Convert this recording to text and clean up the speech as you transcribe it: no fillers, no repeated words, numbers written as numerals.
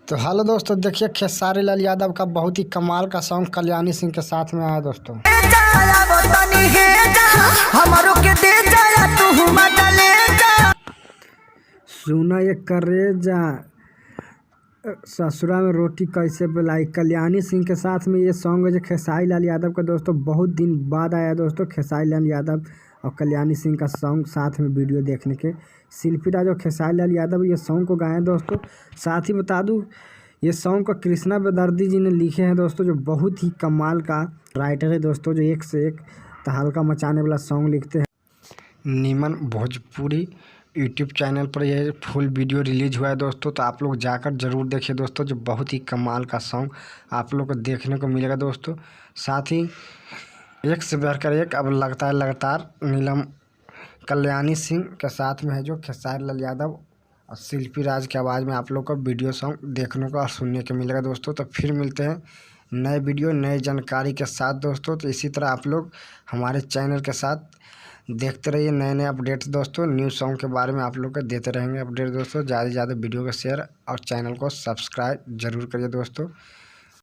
तो हेलो दोस्तों, देखिए खेसारी लाल यादव का बहुत ही कमाल का सॉन्ग कल्याणी सिंह के साथ में आया दोस्तों। सुना ये करेजा ससुरा में रोटी कैसे बेलाई, कल्याणी सिंह के साथ में ये सॉन्ग है जो खेसारी लाल यादव का दोस्तों बहुत दिन बाद आया दोस्तों। खेसारी लाल यादव और कल्याणी सिंह का सॉन्ग साथ में वीडियो देखने के शिल्पी राज और खेसारी लाल यादव ये सॉन्ग को गाए दोस्तों। साथ ही बता दूं ये सॉन्ग को कृष्णा बेदर्दी जी ने लिखे हैं दोस्तों, जो बहुत ही कमाल का राइटर है दोस्तों, जो एक से एक तहलका मचाने वाला सॉन्ग लिखते हैं। नीमन भोजपुरी यूट्यूब चैनल पर यह फुल वीडियो रिलीज हुआ है दोस्तों, तो आप लोग जाकर ज़रूर देखिए दोस्तों, जो बहुत ही कमाल का सॉन्ग आप लोग को देखने को मिलेगा दोस्तों। साथ ही एक से बढ़कर एक अब लगता है लगातार नीलम कल्याणी सिंह के साथ में है, जो खेसारी लाल यादव और शिल्पी राज की आवाज़ में आप लोग को वीडियो सॉन्ग देखने को और सुनने को मिलेगा दोस्तों। तो फिर मिलते हैं नए वीडियो नए जानकारी के साथ दोस्तों। तो इसी तरह आप लोग हमारे चैनल के साथ देखते रहिए नए नए अपडेट्स दोस्तों। न्यू सॉन्ग के बारे में आप लोग को देते रहेंगे अपडेट दोस्तों। ज़्यादा से ज़्यादा वीडियो को शेयर और चैनल को सब्सक्राइब जरूर करिए दोस्तों।